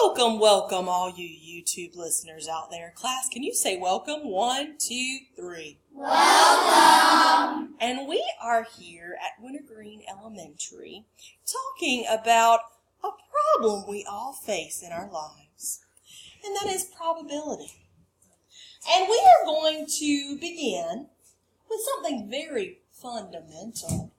Welcome, welcome, all you YouTube listeners out there. Class, can you say welcome? 1, 2, 3. Welcome! And we are here at Wintergreen Elementary talking about a problem we all face in our lives, and that is probability. And we are going to begin with something very fundamental.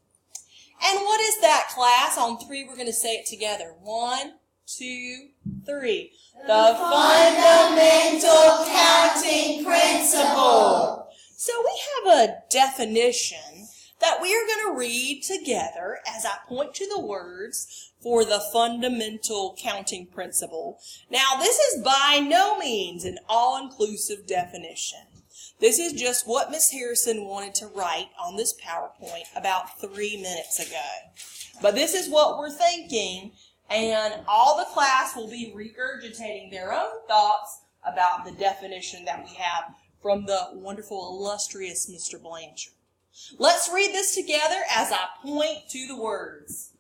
And what is that, class? On 3, we're going to say it together. 1, 2, 3. The fundamental counting principle. So we have a definition that we are going to read together as I point to the words for the fundamental counting principle. Now, this is by no means an all-inclusive definition. This is just what Miss Harrison wanted to write on this PowerPoint about 3 minutes ago. But this is what we're thinking, and all the class will be regurgitating their own thoughts about the definition that we have from the wonderful, illustrious Mr. Blanchard. Let's read this together as I point to the words.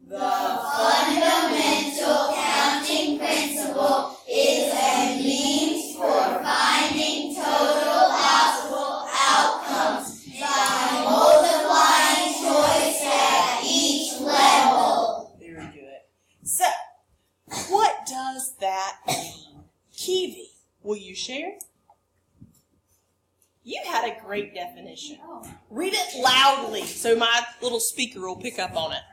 The fundamental counting principle is a means for finding total possible outcomes by multiplying choice at each level. Very good. So, what does that mean? Kiwi, will you share? You had a great definition. Read it loudly so my little speaker will pick up on it.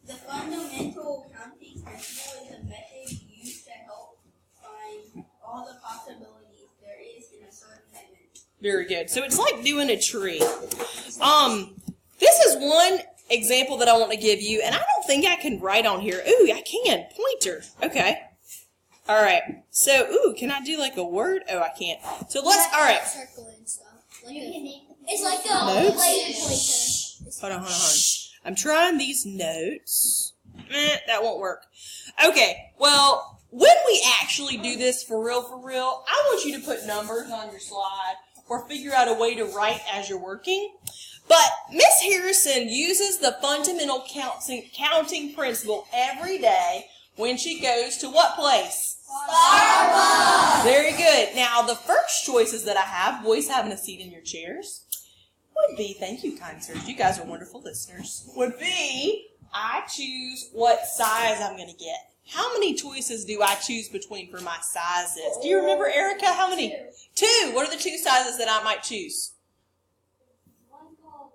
The fundamental counting principle is a method used to help find all the possibilities there is in a certain segment. Very good. So it's like doing a tree. This is one example that I want to give you, and I don't think I can write on here. Ooh, I can. Pointer. Okay. All right. So, can I do like a word? Oh, I can't. So let's, all right. Circle and stuff. It's like a Notes? pointer. Hold on. I'm trying these notes. That won't work. Okay, well, when we actually do this for real, I want you to put numbers on your slide or figure out a way to write as you're working. But Miss Harrison uses the fundamental counting principle every day when she goes to what place? Starbucks! Very good. Now, the first choices that I have, boys having a seat in your chairs, would be, thank you, kind sirs, you guys are wonderful listeners, would be, I choose what size I'm going to get. How many choices do I choose between for my sizes? Do you remember, Erica? How many? 2. What are the 2 sizes that I might choose? One called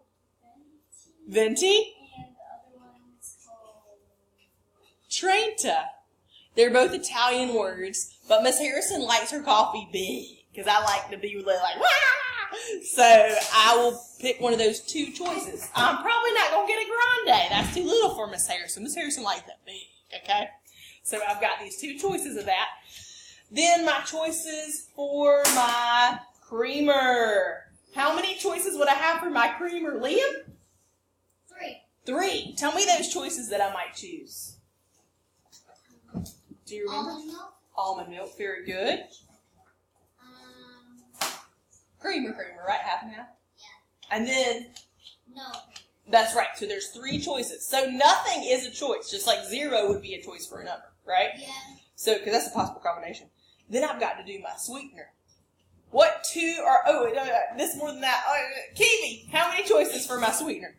Venti? and the other one's called Trenta. They're both Italian words, but Miss Harrison likes her coffee big, because I like to be like, wah! So I will pick one of those 2 choices. I'm probably not going to get a grande. That's too little for Miss Harrison. Miss Harrison likes that big, okay? So I've got these 2 choices of that. Then my choices for my creamer. How many choices would I have for my creamer, Liam? 3. Tell me those choices that I might choose. Do you remember? almond milk. Almond milk, very good. Creamer, right? Half and half? Yeah. And then, No. that's right, so there's 3 choices. So nothing is a choice, just like 0 would be a choice for a number, right? Yeah. So, because that's a possible combination. Then I've got to do my sweetener. What 2 are, this more than that. Kiwi, how many choices for my sweetener?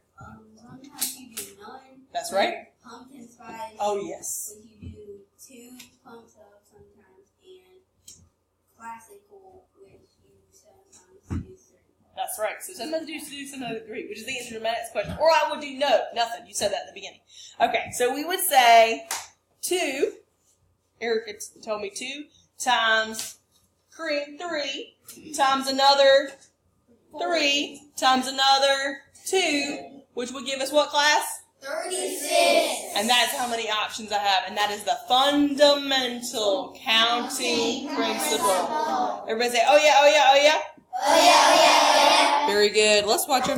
Sometimes you do none. That's right. Pumpkin spice. Oh, yes. But you do 2 pumps up sometimes, and classical, which you sometimes do 3. That's right. So sometimes do 2, sometimes do 3, which is the answer to my next question. Or I would do nothing. You said that at the beginning. Okay, so we would say 2, Erica told me 2, times 3, times another 3, times another 2, which would give us what, class? 36. And that's how many options I have. And that is the fundamental counting principle. Everybody say, oh yeah, oh yeah, oh yeah. Oh yeah. Very good. Let's watch our